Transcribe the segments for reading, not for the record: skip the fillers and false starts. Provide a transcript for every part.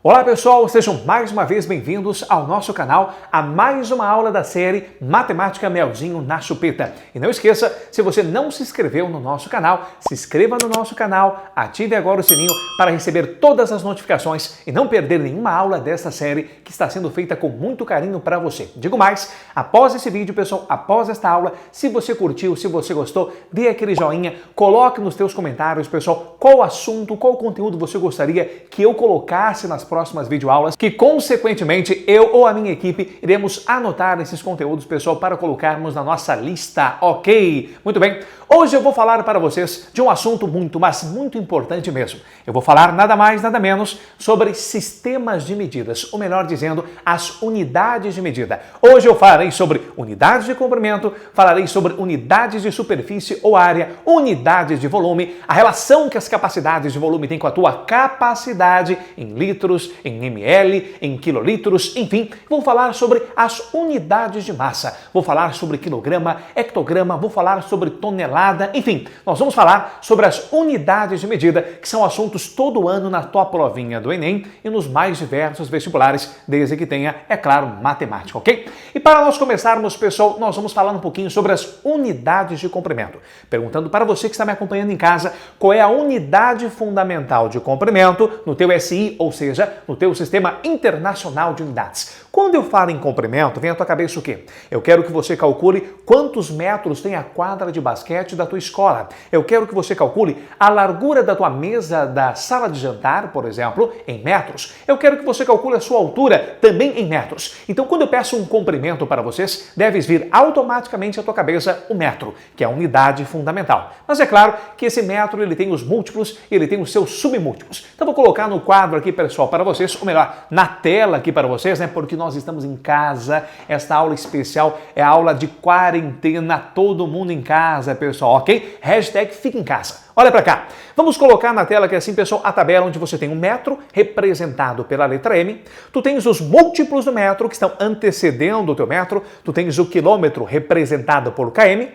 Olá pessoal, sejam mais uma vez bem-vindos ao nosso canal, a mais uma aula da série Matemática Melzinho na Chupeta. E não esqueça, se você não se inscreveu no nosso canal, se inscreva no nosso canal, ative agora o sininho para receber todas as notificações e não perder nenhuma aula dessa série que está sendo feita com muito carinho para você. Digo mais, após esse vídeo, pessoal, após esta aula, se você curtiu, se você gostou, dê aquele joinha, coloque nos teus comentários, pessoal, qual assunto, qual conteúdo você gostaria que eu colocasse nas próximas videoaulas, que consequentemente eu ou a minha equipe iremos anotar esses conteúdos, pessoal, para colocarmos na nossa lista, ok? Muito bem, hoje eu vou falar para vocês de um assunto mas muito importante mesmo. Eu vou falar nada mais, nada menos sobre sistemas de medidas, ou melhor dizendo, as unidades de medida. Hoje eu falarei sobre unidades de comprimento, falarei sobre unidades de superfície ou área, unidades de volume, a relação que as capacidades de volume têm com a tua capacidade em litros, em ml, em quilolitros, enfim, vou falar sobre as unidades de massa, vou falar sobre quilograma, hectograma, vou falar sobre tonelada, enfim, nós vamos falar sobre as unidades de medida, que são assuntos todo ano na tua provinha do Enem e nos mais diversos vestibulares, desde que tenha, é claro, matemática, ok? E para nós começarmos, pessoal, nós vamos falar um pouquinho sobre as unidades de comprimento. Perguntando para você que está me acompanhando em casa, qual é a unidade fundamental de comprimento no teu SI, ou seja, no teu Sistema Internacional de Unidades. Quando eu falo em comprimento, vem à tua cabeça o quê? Eu quero que você calcule quantos metros tem a quadra de basquete da tua escola. Eu quero que você calcule a largura da tua mesa da sala de jantar, por exemplo, em metros. Eu quero que você calcule a sua altura também em metros. Então, quando eu peço um comprimento para vocês, deve vir automaticamente à tua cabeça o metro, que é a unidade fundamental. Mas é claro que esse metro ele tem os múltiplos e ele tem os seus submúltiplos. Então, vou colocar no quadro aqui, pessoal, para vocês, ou melhor, na tela aqui para vocês, né? Porque nós estamos em casa. Esta aula especial é a aula de quarentena, todo mundo em casa, pessoal, ok? Hashtag fica em casa. Olha para cá. Vamos colocar na tela aqui assim, pessoal, a tabela onde você tem um metro representado pela letra M. Tu tens os múltiplos do metro que estão antecedendo o teu metro. Tu tens o quilômetro representado por km.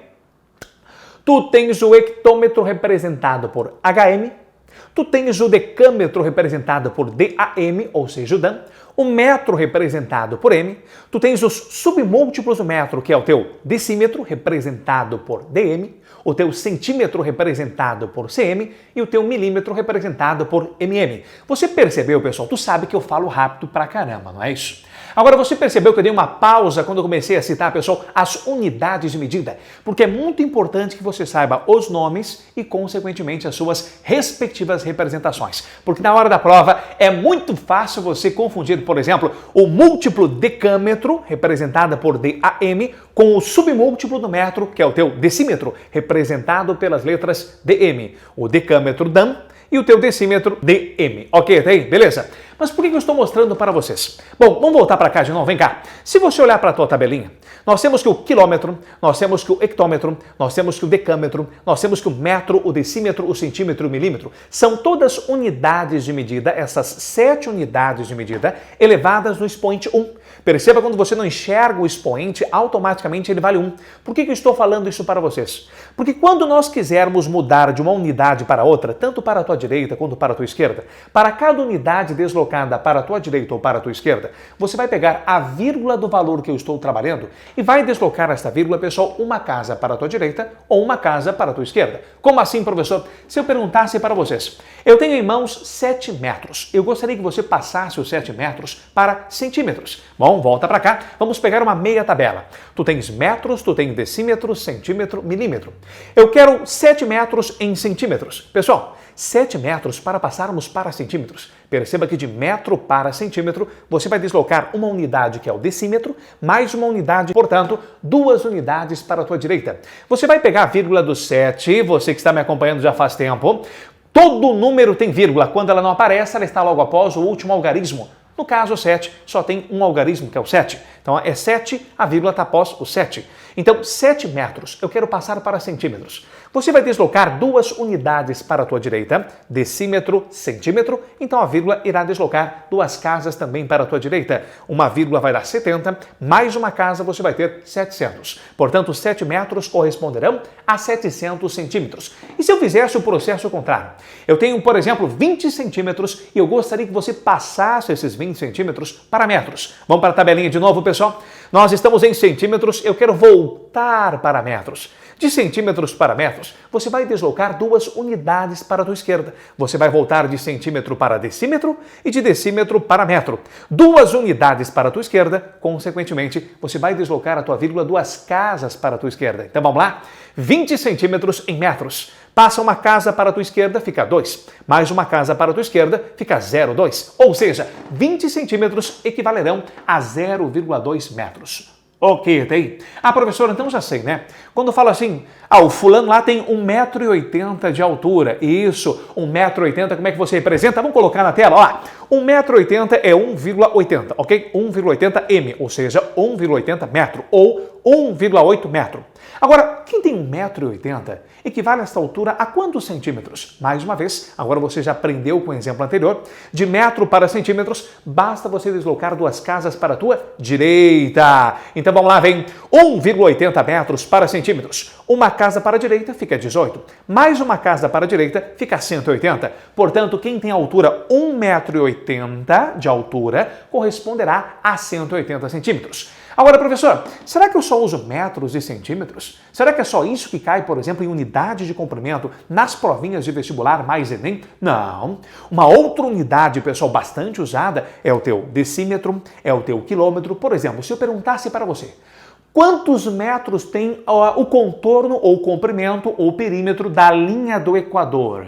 Tu tens o hectômetro representado por hm. Tu tens o decâmetro representado por DAM, ou seja, o DAM, o metro representado por M, tu tens os submúltiplos do metro, que é o teu decímetro representado por DM, o teu centímetro representado por CM e o teu milímetro representado por MM. Você percebeu, pessoal? Tu sabe que eu falo rápido pra caramba, não é isso? Agora, você percebeu que eu dei uma pausa quando eu comecei a citar, pessoal, as unidades de medida? Porque é muito importante que você saiba os nomes e, consequentemente, as suas respectivas representações. Porque na hora da prova é muito fácil você confundir, por exemplo, o múltiplo decâmetro, representado por DAM, com o submúltiplo do metro, que é o teu decímetro, representado pelas letras DM. O decâmetro DAM e o teu decímetro DM. Ok, até aí? Beleza? Mas por que eu estou mostrando para vocês? Bom, vamos voltar para cá de novo, vem cá. Se você olhar para a tua tabelinha, nós temos que o quilômetro, nós temos que o hectômetro, nós temos que o decâmetro, nós temos que o metro, o decímetro, o centímetro e o milímetro. São todas unidades de medida, essas 7 unidades de medida elevadas no expoente 1. Perceba, quando você não enxerga o expoente, automaticamente ele vale 1. Por que eu estou falando isso para vocês? Porque quando nós quisermos mudar de uma unidade para outra, tanto para a tua direita quanto para a tua esquerda, para cada unidade deslocada para a tua direita ou para a tua esquerda, você vai pegar a vírgula do valor que eu estou trabalhando e vai deslocar esta vírgula, pessoal, uma casa para a tua direita ou uma casa para a tua esquerda. Como assim, professor? Se eu perguntasse para vocês, eu tenho em mãos 7 metros. Eu gostaria que você passasse os 7 metros para centímetros. Bom, volta para cá, vamos pegar uma meia tabela. Tu tens metros, tu tens decímetro, centímetro, milímetro. Eu quero 7 metros em centímetros. Pessoal, 7 metros para passarmos para centímetros. Perceba que de metro para centímetro, você vai deslocar uma unidade que é o decímetro, mais uma unidade, portanto, 2 unidades para a tua direita. Você vai pegar a vírgula do 7, você que está me acompanhando já faz tempo. Todo número tem vírgula. Quando ela não aparece, ela está logo após o último algarismo. No caso, o 7 só tem um algarismo, que é o 7. Então, é 7, a vírgula está após o 7. Então, 7 metros, eu quero passar para centímetros. Você vai deslocar 2 unidades para a tua direita, decímetro, centímetro, então a vírgula irá deslocar 2 casas também para a tua direita. Uma vírgula vai dar 70, mais uma casa você vai ter 700. Portanto, 7 metros corresponderão a 700 centímetros. E se eu fizesse o processo contrário? Eu tenho, por exemplo, 20 centímetros e eu gostaria que você passasse esses 20 centímetros para metros. Vamos para a tabelinha de novo, pessoal? Nós estamos em centímetros, eu quero voltar para metros. De centímetros para metros, você vai deslocar 2 unidades para a tua esquerda. Você vai voltar de centímetro para decímetro e de decímetro para metro. 2 unidades para a tua esquerda, consequentemente, você vai deslocar a tua vírgula 2 casas para a tua esquerda. Então vamos lá? 20 centímetros em metros. Passa uma casa para a tua esquerda, fica 2. Mais uma casa para a tua esquerda, fica 0,2. Ou seja, 20 centímetros equivalerão a 0,2 metros. Ok, tá aí? Ah, professor, então já sei, né? Quando fala assim, o fulano lá tem 1,80 m de altura. Isso, 1,80 m, como é que você representa? Vamos colocar na tela, ó. 1,80 m é 1,80, ok? 1,80 m, ou seja, 1,80 metro, ou 1,8 metro. Agora, quem tem 1,80 m equivale a esta altura a quantos centímetros? Mais uma vez, agora você já aprendeu com o exemplo anterior, de metro para centímetros, basta você deslocar 2 casas para a tua direita. Então vamos lá, vem 1,80 metros para centímetros. Uma casa para a direita fica 18, mais uma casa para a direita fica 180. Portanto, quem tem altura 1,80 m de altura corresponderá a 180 centímetros. Agora, professor, será que eu só uso metros e centímetros? Será que é só isso que cai, por exemplo, em unidade de comprimento nas provinhas de vestibular mais Enem? Não. Uma outra unidade, pessoal, bastante usada é o teu decímetro, é o teu quilômetro. Por exemplo, se eu perguntasse para você, quantos metros tem o contorno ou comprimento ou perímetro da linha do Equador?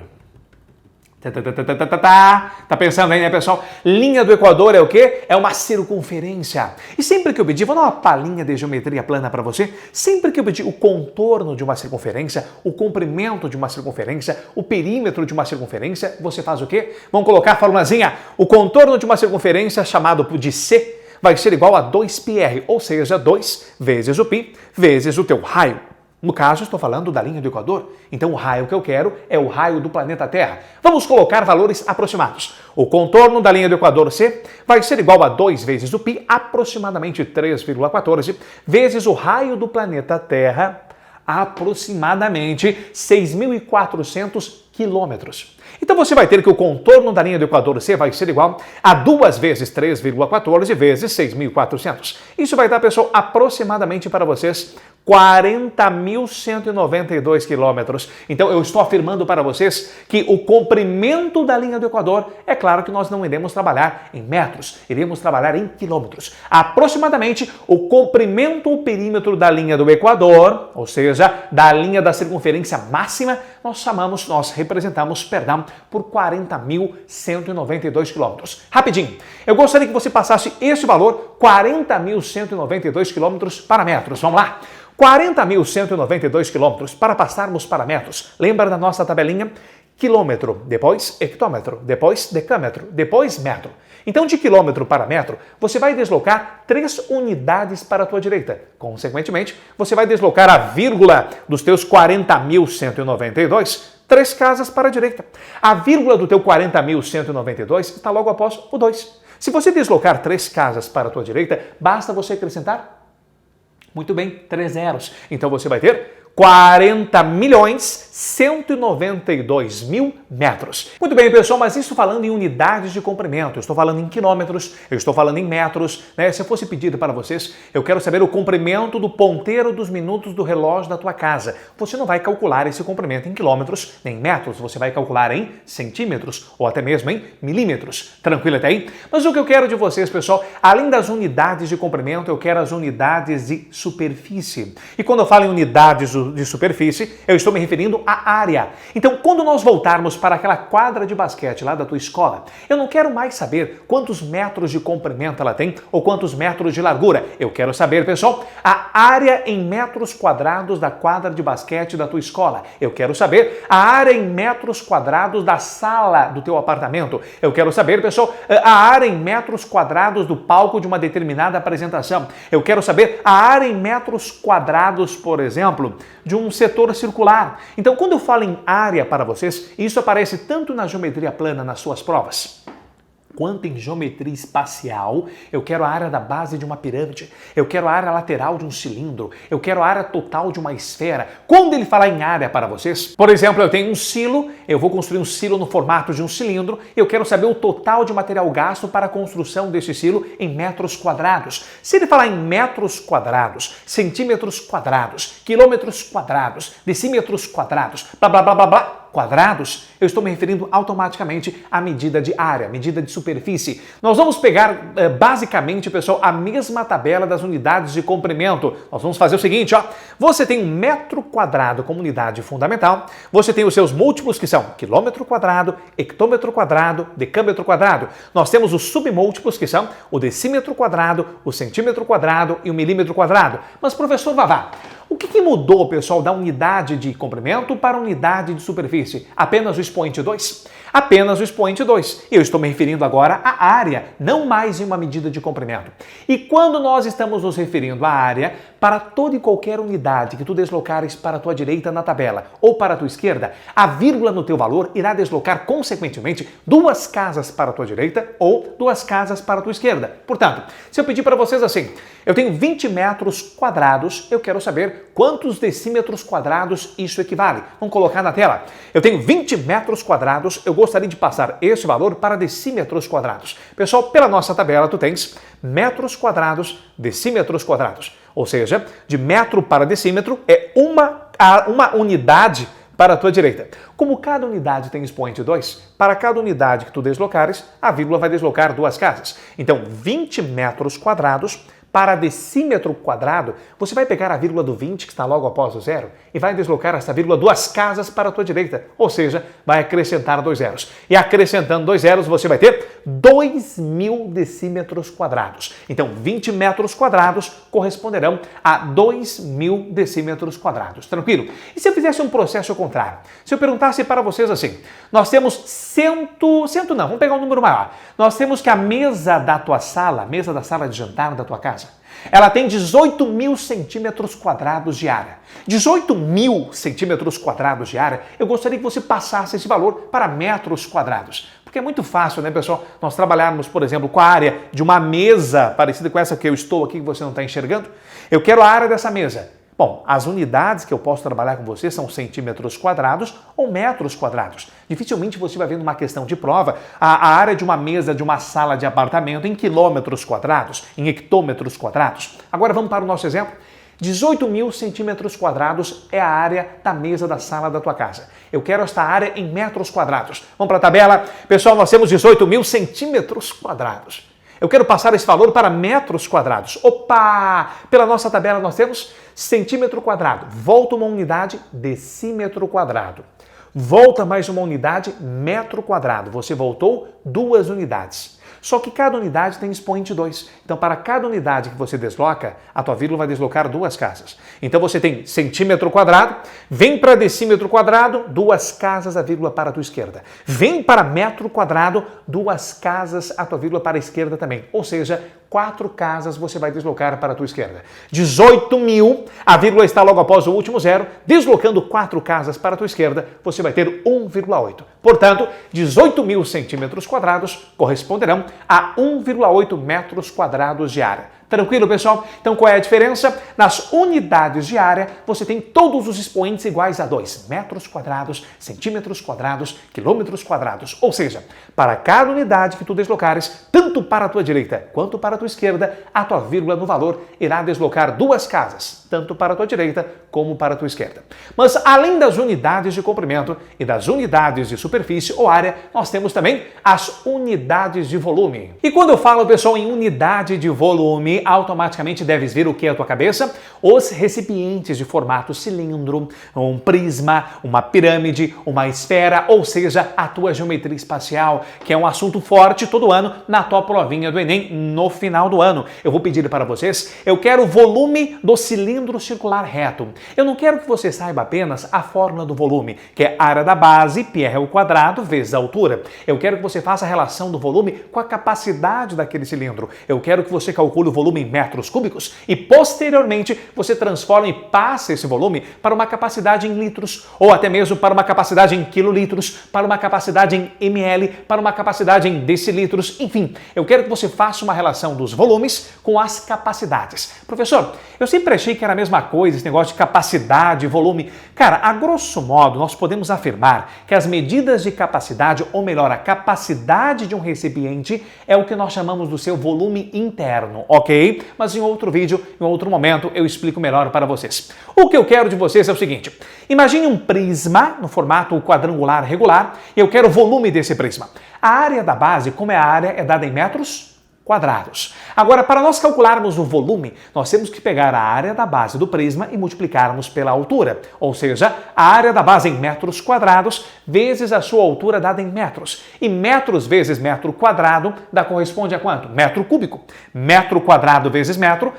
Tá pensando aí, né, pessoal? Linha do Equador é o quê? É uma circunferência. E sempre que eu pedir, vou dar uma palhinha de geometria plana para você, sempre que eu pedir o contorno de uma circunferência, o comprimento de uma circunferência, o perímetro de uma circunferência, você faz o quê? Vamos colocar a formulazinha. O contorno de uma circunferência, chamado de C, vai ser igual a 2πr, ou seja, 2 vezes o π vezes o teu raio. No caso, estou falando da linha do Equador, então o raio que eu quero é o raio do planeta Terra. Vamos colocar valores aproximados. O contorno da linha do Equador C vai ser igual a 2 vezes o π, aproximadamente 3,14, vezes o raio do planeta Terra, aproximadamente 6.400 quilômetros. Então você vai ter que o contorno da linha do Equador C vai ser igual a 2 vezes 3,14 vezes 6.400. Isso vai dar, pessoal, aproximadamente para vocês 40.192 quilômetros. Então eu estou afirmando para vocês que o comprimento da linha do Equador, é claro que nós não iremos trabalhar em metros, iremos trabalhar em quilômetros. Aproximadamente o comprimento ou perímetro da linha do Equador, ou seja, da linha da circunferência máxima, nós representamos, por 40.192 quilômetros. Rapidinho, eu gostaria que você passasse esse valor, 40.192 quilômetros para metros. Vamos lá? 40.192 quilômetros para passarmos para metros. Lembra da nossa tabelinha? Quilômetro, depois hectômetro, depois decâmetro, depois metro. Então, de quilômetro para metro, você vai deslocar 3 unidades para a tua direita. Consequentemente, você vai deslocar a vírgula dos teus 40.192, 3 casas para a direita. A vírgula do teu 40.192 está logo após o 2. Se você deslocar 3 casas para a tua direita, basta você acrescentar, muito bem, 3 zeros. Então você vai ter 40.192.000 metros. Muito bem, pessoal, mas isso falando em unidades de comprimento. Eu estou falando em quilômetros, eu estou falando em metros, né? Se eu fosse pedido para vocês, eu quero saber o comprimento do ponteiro dos minutos do relógio da tua casa. Você não vai calcular esse comprimento em quilômetros nem em metros, você vai calcular em centímetros ou até mesmo em milímetros. Tranquilo até aí? Mas o que eu quero de vocês, pessoal, além das unidades de comprimento, eu quero as unidades de superfície. E quando eu falo em unidades de superfície, eu estou me referindo à área. Então, quando nós voltarmos para aquela quadra de basquete lá da tua escola, eu não quero mais saber quantos metros de comprimento ela tem ou quantos metros de largura. Eu quero saber, pessoal, a área em metros quadrados da quadra de basquete da tua escola. Eu quero saber a área em metros quadrados da sala do teu apartamento. Eu quero saber, pessoal, a área em metros quadrados do palco de uma determinada apresentação. Eu quero saber a área em metros quadrados, por exemplo, de um setor circular. Então, quando eu falo em área para vocês, isso aparece tanto na geometria plana nas suas provas, quanto em geometria espacial. Eu quero a área da base de uma pirâmide, eu quero a área lateral de um cilindro, eu quero a área total de uma esfera. Quando ele falar em área para vocês, por exemplo, eu tenho um silo, eu vou construir um silo no formato de um cilindro, eu quero saber o total de material gasto para a construção desse silo em metros quadrados. Se ele falar em metros quadrados, centímetros quadrados, quilômetros quadrados, decímetros quadrados, blá blá blá blá blá, quadrados, eu estou me referindo automaticamente à medida de área, medida de superfície. Nós vamos pegar, basicamente, pessoal, a mesma tabela das unidades de comprimento. Nós vamos fazer o seguinte, ó. Você tem um metro quadrado como unidade fundamental, você tem os seus múltiplos, que são quilômetro quadrado, hectômetro quadrado, decâmetro quadrado. Nós temos os submúltiplos, que são o decímetro quadrado, o centímetro quadrado e o milímetro quadrado. Mas, professor Vavá, o que mudou, pessoal, da unidade de comprimento para a unidade de superfície? Apenas o expoente 2? Apenas o expoente 2. Eu estou me referindo agora à área, não mais em uma medida de comprimento. E quando nós estamos nos referindo à área, para toda e qualquer unidade que tu deslocares para a tua direita na tabela ou para a tua esquerda, a vírgula no teu valor irá deslocar, consequentemente, 2 casas para a tua direita ou 2 casas para a tua esquerda. Portanto, se eu pedir para vocês assim, eu tenho 20 metros quadrados, eu quero saber quantos decímetros quadrados isso equivale. Vamos colocar na tela. Eu tenho 20 metros quadrados, eu gostaria de passar esse valor para decímetros quadrados. Pessoal, pela nossa tabela, tu tens metros quadrados, decímetros quadrados. Ou seja, de metro para decímetro é uma unidade para a tua direita. Como cada unidade tem expoente 2, para cada unidade que tu deslocares, a vírgula vai deslocar 2 casas. Então, 20 metros quadrados para decímetro quadrado, você vai pegar a vírgula do 20, que está logo após o zero, e vai deslocar essa vírgula 2 casas para a tua direita. Ou seja, vai acrescentar 2 zeros. E acrescentando 2 zeros, você vai ter 2.000 decímetros quadrados. Então, 20 metros quadrados corresponderão a 2.000 decímetros quadrados. Tranquilo? E se eu fizesse um processo contrário? Se eu perguntasse para vocês assim, nós temos vamos pegar um número maior. Nós temos que a mesa da tua sala, mesa da sala de jantar da tua casa, ela tem 18.000 centímetros quadrados de área. 18.000 centímetros quadrados de área, eu gostaria que você passasse esse valor para metros quadrados. Porque é muito fácil, né, pessoal, nós trabalharmos, por exemplo, com a área de uma mesa parecida com essa que eu estou aqui, que você não está enxergando. Eu quero a área dessa mesa. Bom, as unidades que eu posso trabalhar com você são centímetros quadrados ou metros quadrados. Dificilmente você vai ver numa questão de prova a área de uma mesa de uma sala de apartamento em quilômetros quadrados, em hectômetros quadrados. Agora vamos para o nosso exemplo. 18.000 centímetros quadrados é a área da mesa da sala da tua casa. Eu quero esta área em metros quadrados. Vamos para a tabela. Pessoal, nós temos 18.000 centímetros quadrados. Eu quero passar esse valor para metros quadrados. Opa! Pela nossa tabela nós temos centímetro quadrado. Volta uma unidade, decímetro quadrado. Volta mais uma unidade, metro quadrado. Você voltou 2 unidades. Só que cada unidade tem expoente 2. Então, para cada unidade que você desloca, a tua vírgula vai deslocar 2 casas. Então, você tem centímetro quadrado, vem para decímetro quadrado, 2 casas a vírgula para a tua esquerda. Vem para metro quadrado, 2 casas a tua vírgula para a esquerda também. Ou seja, 4 casas você vai deslocar para a tua esquerda. 18.000, a vírgula está logo após o último zero, deslocando 4 casas para a tua esquerda, você vai ter 1,8. Portanto, 18.000 centímetros quadrados corresponderão a 1,8 metros quadrados de área. Tranquilo, pessoal? Então, qual é a diferença? Nas unidades de área, você tem todos os expoentes iguais a 2 metros quadrados, centímetros quadrados, quilômetros quadrados. Ou seja, para cada unidade que tu deslocares, tanto para a tua direita quanto para a tua esquerda, a tua vírgula no valor irá deslocar 2 casas, tanto para a tua direita como para a tua esquerda. Mas, além das unidades de comprimento e das unidades de superfície ou área, nós temos também as unidades de volume. E quando eu falo, pessoal, em unidade de volume, automaticamente deves ver o que é a tua cabeça? Os recipientes de formato cilindro, um prisma, uma pirâmide, uma esfera, ou seja, a tua geometria espacial, que é um assunto forte todo ano na tua provinha do Enem no final do ano. Eu vou pedir para vocês, eu quero o volume do cilindro circular reto. Eu não quero que você saiba apenas a fórmula do volume, que é área da base, πr ao quadrado, vezes a altura. Eu quero que você faça a relação do volume com a capacidade daquele cilindro. Eu quero que você calcule o volume volume em metros cúbicos e, posteriormente, você transforma e passa esse volume para uma capacidade em litros, ou até mesmo para uma capacidade em quilolitros, para uma capacidade em ml, para uma capacidade em decilitros, enfim. Eu quero que você faça uma relação dos volumes com as capacidades. Professor, eu sempre achei que era a mesma coisa, esse negócio de capacidade e volume. Cara, a grosso modo, nós podemos afirmar que as medidas de capacidade, ou melhor, a capacidade de um recipiente é o que nós chamamos do seu volume interno, ok? Mas em outro vídeo, em outro momento, eu explico melhor para vocês. O que eu quero de vocês é o seguinte: imagine um prisma no formato quadrangular regular e eu quero o volume desse prisma. A área da base, como é a área, é dada em metros quadrados. Agora, para nós calcularmos o volume, nós temos que pegar a área da base do prisma e multiplicarmos pela altura, ou seja, a área da base em metros quadrados vezes a sua altura dada em metros. E metros vezes metro quadrado corresponde a quanto? Metro cúbico. Metro quadrado vezes metro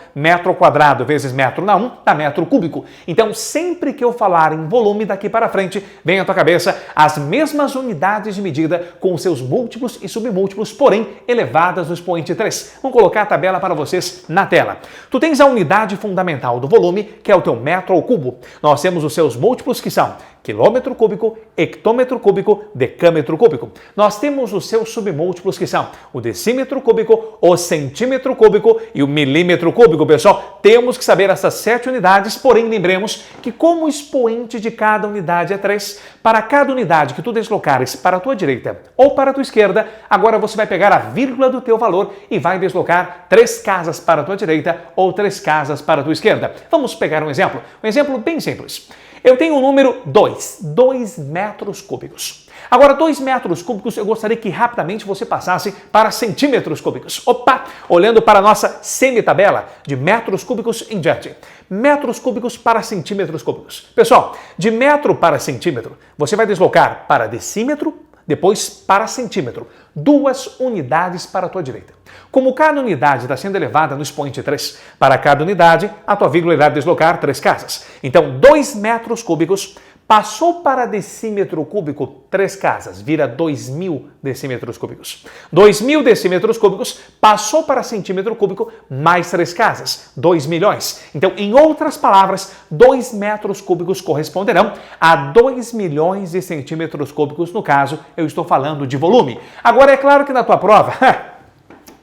quadrado vezes metro não, dá metro cúbico. Então, sempre que eu falar em volume daqui para frente, vem à tua cabeça as mesmas unidades de medida com os seus múltiplos e submúltiplos, porém elevadas no expoente 3. Vamos colocar a tabela para vocês na tela. Tu tens a unidade fundamental do volume, que é o teu metro ao cubo. Nós temos os seus múltiplos, que são quilômetro cúbico, hectômetro cúbico, decâmetro cúbico. Nós temos os seus submúltiplos, que são o decímetro cúbico, o centímetro cúbico e o milímetro cúbico. Pessoal, temos que saber essas 7 unidades, porém lembremos que como o expoente de cada unidade é 3, para cada unidade que tu deslocares para a tua direita ou para a tua esquerda, agora você vai pegar a vírgula do teu valor e vai deslocar 3 casas para a tua direita ou 3 casas para a tua esquerda. Vamos pegar um exemplo bem simples. Eu tenho o número 2 metros cúbicos. Agora, 2 metros cúbicos, eu gostaria que rapidamente você passasse para centímetros cúbicos. Opa! Olhando para a nossa semi-tabela de metros cúbicos em diante. Metros cúbicos para centímetros cúbicos. Pessoal, de metro para centímetro, você vai deslocar para decímetro, depois para centímetro. 2 unidades para a tua direita. Como cada unidade está sendo elevada no expoente 3, para cada unidade, a tua vírgula irá deslocar 3 casas. Então, 2 metros cúbicos passou para decímetro cúbico 3 casas, vira 2.000 decímetros cúbicos. 2.000 decímetros cúbicos passou para centímetro cúbico mais 3 casas, 2 milhões. Então, em outras palavras, 2 metros cúbicos corresponderão a 2 milhões de centímetros cúbicos. No caso, eu estou falando de volume. Agora, é claro que na tua prova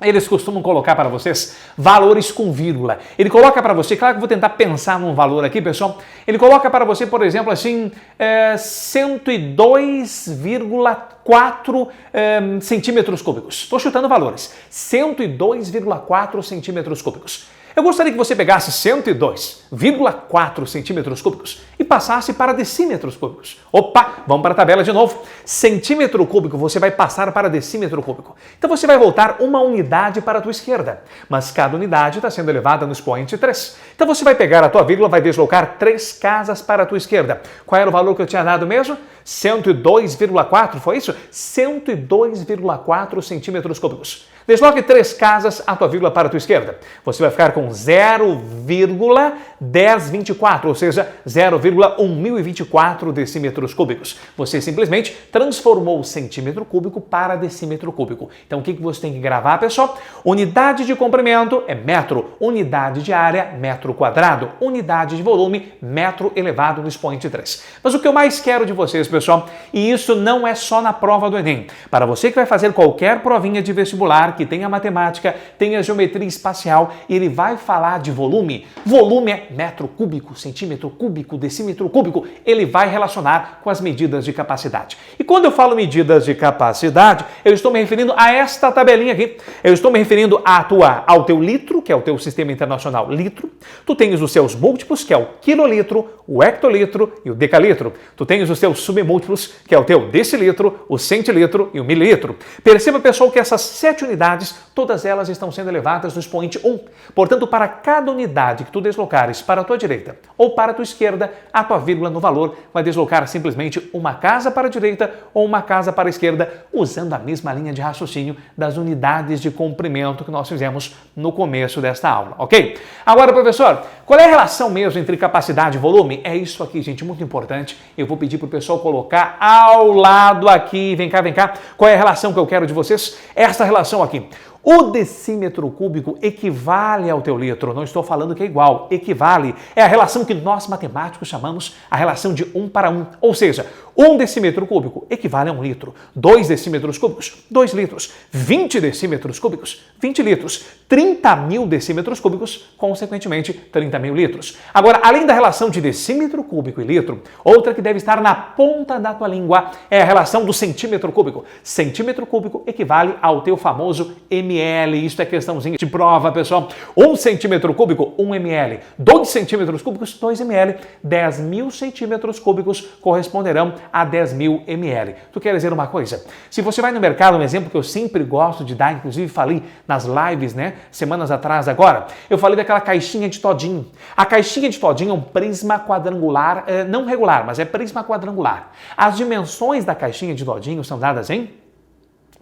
eles costumam colocar para vocês valores com vírgula. Ele coloca para você, claro que eu vou tentar pensar num valor aqui, pessoal. Ele coloca para você, por exemplo, assim, 102,4 centímetros cúbicos. Estou chutando valores. 102,4 centímetros cúbicos. Eu gostaria que você pegasse 102,4 centímetros cúbicos e passasse para decímetros cúbicos. Opa, vamos para a tabela de novo. Centímetro cúbico, você vai passar para decímetro cúbico. Então você vai voltar uma unidade para a tua esquerda, mas cada unidade está sendo elevada no expoente 3. Então você vai pegar a tua vírgula, vai deslocar 3 casas para a tua esquerda. Qual era o valor que eu tinha dado mesmo? 102,4, foi isso? 102,4 centímetros cúbicos. Desloque 3 casas a tua vírgula para a tua esquerda. Você vai ficar com 0,1024, ou seja, 0,1024 decímetros cúbicos. Você simplesmente transformou o centímetro cúbico para decímetro cúbico. Então o que você tem que gravar, pessoal? Unidade de comprimento é metro, unidade de área, metro quadrado, unidade de volume, metro elevado no expoente 3. Mas o que eu mais quero de vocês, pessoal, e isso não é só na prova do Enem. Para você que vai fazer qualquer provinha de vestibular, que tenha matemática, tenha geometria espacial, e ele vai falar de volume. Volume é metro cúbico, centímetro cúbico, decímetro cúbico. Ele vai relacionar com as medidas de capacidade. E quando eu falo medidas de capacidade, eu estou me referindo a esta tabelinha aqui. Eu estou me referindo ao teu litro, que é o teu sistema internacional litro. Tu tens os seus múltiplos, que é o quilolitro, o hectolitro e o decalitro. Tu tens os teus submúltiplos, que é o teu decilitro, o centilitro e o mililitro. Perceba, pessoal, que essas 7 unidades, todas elas estão sendo elevadas no expoente 1. Portanto, para cada unidade que tu deslocares para a tua direita ou para a tua esquerda, a tua vírgula no valor vai deslocar simplesmente uma casa para a direita ou uma casa para a esquerda, usando a mesma linha de raciocínio das unidades de comprimento que nós fizemos no começo desta aula, ok? Agora, professor, qual é a relação mesmo entre capacidade e volume? É isso aqui, gente, muito importante. Eu vou pedir para o pessoal colocar ao lado aqui, vem cá, qual é a relação que eu quero de vocês? Essa relação aqui. O decímetro cúbico equivale ao teu litro. Não estou falando que é igual, equivale. É a relação que nós matemáticos chamamos a relação de 1 para 1. Ou seja, 1 decímetro cúbico equivale a 1 litro. 2 decímetros cúbicos, 2 litros. 20 decímetros cúbicos, 20 litros. 30 mil decímetros cúbicos, consequentemente, 30 mil litros. Agora, além da relação de decímetro cúbico e litro, outra que deve estar na ponta da tua língua é a relação do centímetro cúbico. Centímetro cúbico equivale ao teu famoso ml. Isso é questãozinha de prova, pessoal. 1 centímetro cúbico, 1 ml. 2 centímetros cúbicos, 2 ml. 10 mil centímetros cúbicos corresponderão a 10 mil ml. Tu quer dizer uma coisa? Se você vai no mercado, um exemplo que eu sempre gosto de dar, inclusive falei nas lives, né, semanas atrás agora, eu falei daquela caixinha de todinho. A caixinha de todinho é um prisma quadrangular, não regular, mas é prisma quadrangular. As dimensões da caixinha de todinho são dadas em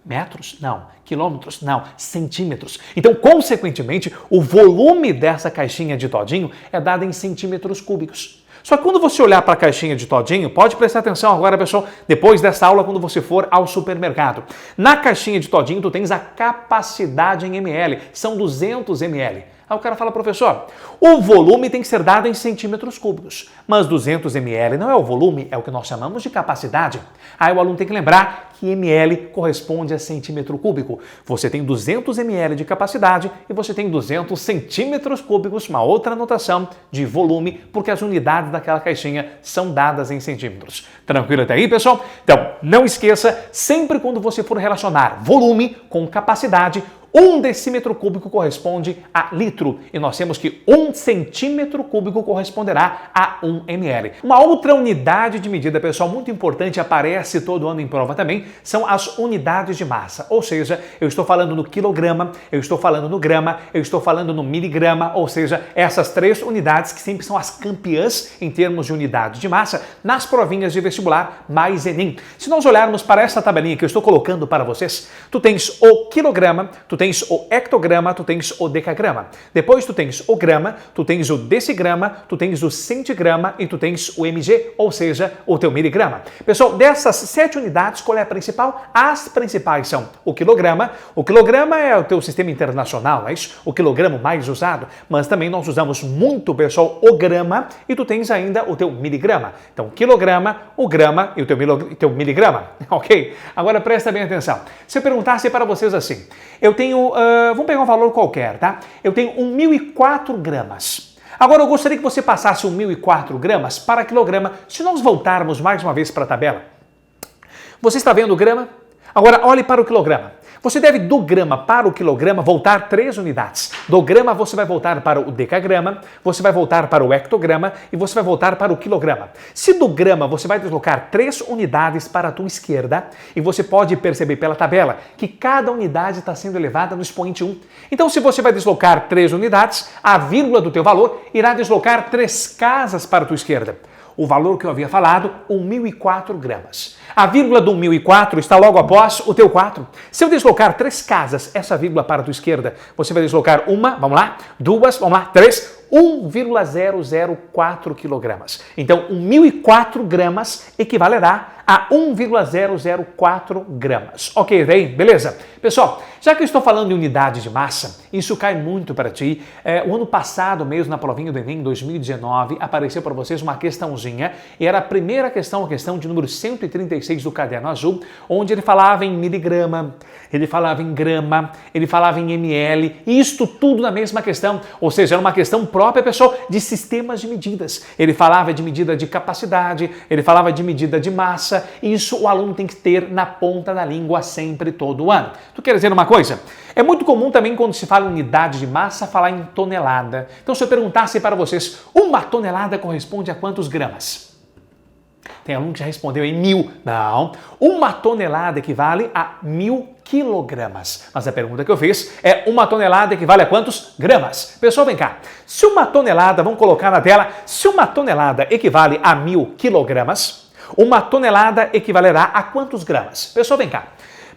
metros? Não. Quilômetros? Não. Centímetros. Então, consequentemente, o volume dessa caixinha de todinho é dado em centímetros cúbicos. Só que quando você olhar para a caixinha de todinho, pode prestar atenção agora, pessoal, depois dessa aula, quando você for ao supermercado. Na caixinha de todinho, tu tens a capacidade em ml, são 200 ml. Aí o cara fala, professor, o volume tem que ser dado em centímetros cúbicos, mas 200 ml não é o volume, é o que nós chamamos de capacidade. Aí o aluno tem que lembrar que ml corresponde a centímetro cúbico. Você tem 200 ml de capacidade e você tem 200 centímetros cúbicos, uma outra notação de volume, porque as unidades daquela caixinha são dadas em centímetros. Tranquilo até aí, pessoal? Então, não esqueça, sempre quando você for relacionar volume com capacidade, 1 decímetro cúbico corresponde a litro e nós temos que 1 centímetro cúbico corresponderá a 1 ml. Uma outra unidade de medida, pessoal, muito importante, aparece todo ano em prova também, são as unidades de massa. Ou seja, eu estou falando no quilograma, eu estou falando no grama, eu estou falando no miligrama, ou seja, essas 3 unidades que sempre são as campeãs em termos de unidade de massa nas provinhas de vestibular mais Enem. Se nós olharmos para essa tabelinha que eu estou colocando para vocês, tu tens o quilograma, tu tens o hectograma, tu tens o decagrama. Depois tu tens o grama, tu tens o decigrama, tu tens o centigrama e tu tens o mg, ou seja, o teu miligrama. Pessoal, dessas 7 unidades, qual é a principal? As principais são o quilograma. O quilograma é o teu sistema internacional, não é isso? O quilograma mais usado, mas também nós usamos muito, pessoal, o grama e tu tens ainda o teu miligrama. Então, quilograma, o grama e o teu miligrama, ok? Agora presta bem atenção. Se eu perguntasse para vocês assim, eu tenho, vamos pegar um valor qualquer, tá? Eu tenho 1.004 gramas. Agora eu gostaria que você passasse 1.004 gramas para quilograma. Se nós voltarmos mais uma vez para a tabela, você está vendo o grama? Agora olhe para o quilograma. Você deve, do grama para o quilograma, voltar 3 unidades. Do grama, você vai voltar para o decagrama, você vai voltar para o hectograma e você vai voltar para o quilograma. Se do grama você vai deslocar 3 unidades para a tua esquerda, e você pode perceber pela tabela que cada unidade está sendo elevada no expoente 1. Então, se você vai deslocar 3 unidades, a vírgula do teu valor irá deslocar 3 casas para a tua esquerda. O valor que eu havia falado, 1.004 gramas. A vírgula do 1.004 está logo após o teu 4. Se eu deslocar 3 casas, essa vírgula para a tua esquerda, você vai deslocar uma, vamos lá, 2, vamos lá, 3, 1,004 quilogramas. Então, 1.004 gramas equivalerá a 1,004 gramas. Ok, daí? Beleza? Pessoal, já que eu estou falando em unidade de massa, isso cai muito para ti. O ano passado mesmo, na provinha do Enem, 2019, apareceu para vocês uma questãozinha, e era a primeira questão, a questão de número 136 do caderno azul, onde ele falava em miligrama, ele falava em grama, ele falava em ml, e isto tudo na mesma questão. Ou seja, era uma questão própria, pessoal, de sistemas de medidas. Ele falava de medida de capacidade, ele falava de medida de massa. Isso o aluno tem que ter na ponta da língua sempre, todo ano. Tu quer dizer uma coisa? É muito comum também, quando se fala em unidade de massa, falar em tonelada. Então, se eu perguntasse para vocês, uma tonelada corresponde a quantos gramas? Tem aluno que já respondeu em 1.000. Não. Uma tonelada equivale a 1.000 quilogramas. Mas a pergunta que eu fiz é: uma tonelada equivale a quantos gramas? Pessoal, vem cá. Se uma tonelada, vamos colocar na tela, se uma tonelada equivale a 1.000 quilogramas, uma tonelada equivalerá a quantos gramas? Pessoal, vem cá.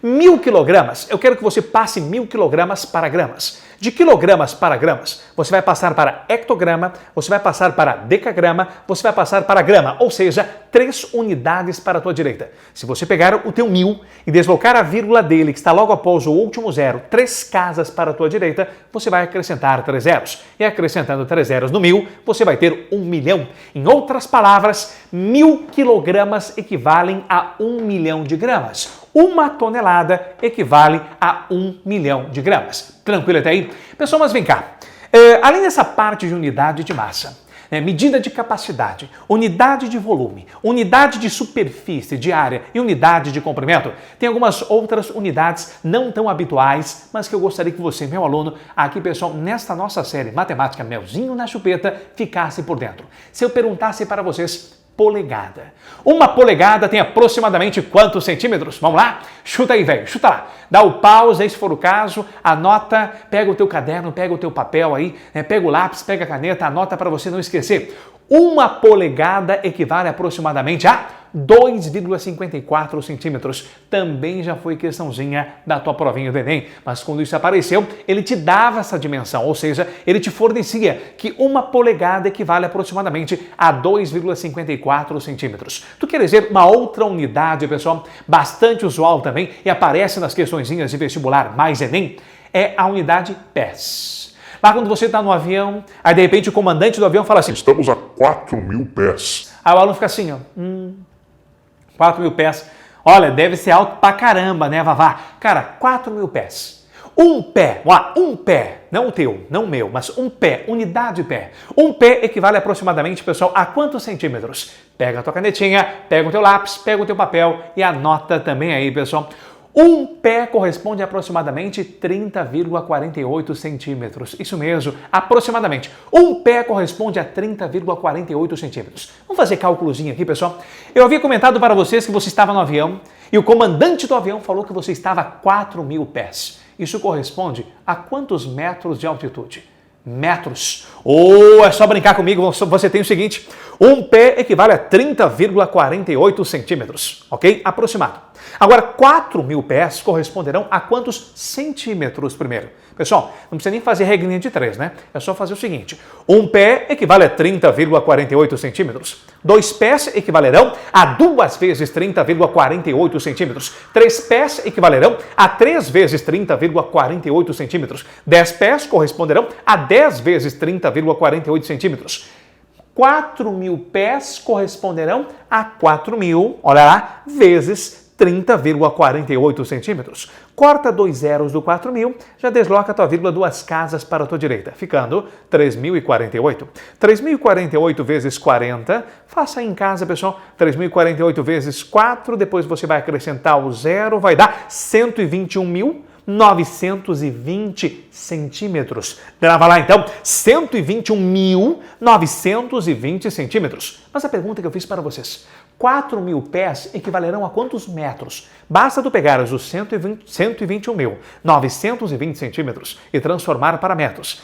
1000 quilogramas, eu quero que você passe 1000 quilogramas para gramas. De quilogramas para gramas, você vai passar para hectograma, você vai passar para decagrama, você vai passar para grama, ou seja, 3 unidades para a tua direita. Se você pegar o teu 1000 e deslocar a vírgula dele, que está logo após o último zero, 3 casas para a tua direita, você vai acrescentar 3 zeros. E acrescentando 3 zeros no 1000, você vai ter 1 milhão. Em outras palavras, 1000 quilogramas equivalem a 1 milhão de gramas. 1 tonelada equivale a 1 milhão de gramas. Tranquilo até aí? Pessoal, mas vem cá. Além dessa parte de unidade de massa, medida de capacidade, unidade de volume, unidade de superfície, de área e unidade de comprimento, tem algumas outras unidades não tão habituais, mas que eu gostaria que você, meu aluno, aqui, pessoal, nesta nossa série Matemática Melzinho na Chupeta, ficasse por dentro. Se eu perguntasse para vocês, polegada. Uma polegada tem aproximadamente quantos centímetros? Vamos lá? Chuta aí, velho. Chuta lá. Dá o pause aí se for o caso, anota, pega o teu caderno, pega o teu papel aí, pega o lápis, pega a caneta, anota para você não esquecer. Uma polegada equivale aproximadamente a 2,54 centímetros. Também já foi questãozinha da tua provinha do Enem, mas quando isso apareceu, ele te dava essa dimensão, ou seja, ele te fornecia que uma polegada equivale aproximadamente a 2,54 centímetros. Tu quer dizer uma outra unidade, pessoal, bastante usual também e aparece nas questõezinhas de vestibular mais Enem, é a unidade pés. Lá quando você está no avião, aí de repente o comandante do avião fala assim: estamos a 4.000 pés. Aí o aluno fica assim, ó, 4.000 pés. Olha, deve ser alto pra caramba, né, Vavá? Cara, 4.000 pés. Um pé, vamos lá, um pé, não o teu, não o meu, mas um pé, unidade de pé. Um pé equivale aproximadamente, pessoal, a quantos centímetros? Pega a tua canetinha, pega o teu lápis, pega o teu papel e anota também aí, pessoal. Um pé corresponde a aproximadamente 30,48 centímetros. Isso mesmo, aproximadamente. Um pé corresponde a 30,48 centímetros. Vamos fazer cálculozinho aqui, pessoal. Eu havia comentado para vocês que você estava no avião e o comandante do avião falou que você estava a 4.000 pés. Isso corresponde a quantos metros de altitude? Metros. Ou é só brincar comigo, você tem o seguinte: um pé equivale a 30,48 centímetros, ok? Aproximado. Agora, 4.000 pés corresponderão a quantos centímetros primeiro? Pessoal, não precisa nem fazer regrinha de 3, né? É só fazer o seguinte: um pé equivale a 30,48 centímetros. 2 pés equivalerão a 2 vezes 30,48 centímetros. 3 pés equivalerão a 3 vezes 30,48 centímetros. 10 pés corresponderão a 10 vezes 30,48 centímetros. 4.000 pés corresponderão a 4.000, olha lá, vezes 30,48 centímetros. Corta 2 zeros do 4.000, já desloca a tua vírgula 2 casas para a tua direita, ficando 3.048. 3.048 vezes 40, faça aí em casa, pessoal. 3.048 vezes 4, depois você vai acrescentar o zero, vai dar 121.920 centímetros. Grava lá então, 121.920 centímetros. Mas a pergunta que eu fiz para vocês: 4.000 pés equivalerão a quantos metros? Basta tu pegar os 121.920 centímetros e transformar para metros.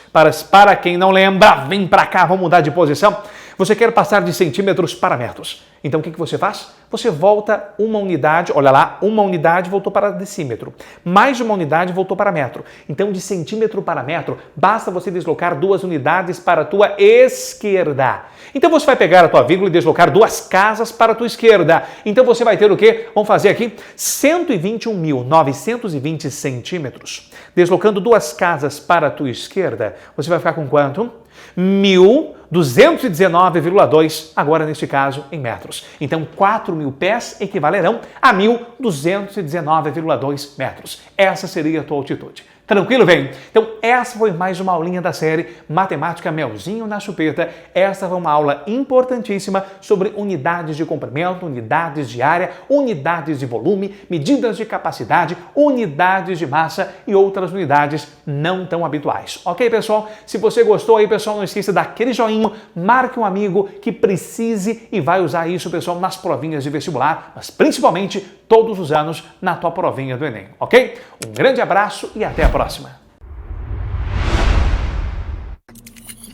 Para quem não lembra, vem para cá, vamos mudar de posição. Você quer passar de centímetros para metros. Então o que você faz? Você volta uma unidade, olha lá, uma unidade voltou para decímetro. Mais uma unidade voltou para metro. Então de centímetro para metro, basta você deslocar 2 unidades para a tua esquerda. Então você vai pegar a tua vírgula e deslocar 2 casas para a tua esquerda. Então você vai ter o quê? Vamos fazer aqui 121.920 centímetros. Deslocando 2 casas para a tua esquerda, você vai ficar com quanto? 1.219,2, agora neste caso em metros. Então 4.000 pés equivalerão a 1.219,2 metros. Essa seria a tua altitude. Tranquilo, velho? Então essa foi mais uma aulinha da série Matemática Melzinho na Chupeta. Essa foi uma aula importantíssima sobre unidades de comprimento, unidades de área, unidades de volume, medidas de capacidade, unidades de massa e outras unidades não tão habituais. Ok, pessoal? Se você gostou aí, pessoal, não esqueça daquele joinha, marque um amigo que precise e vai usar isso, pessoal, nas provinhas de vestibular, mas principalmente todos os anos na tua provinha do Enem, ok? Um grande abraço e até a próxima!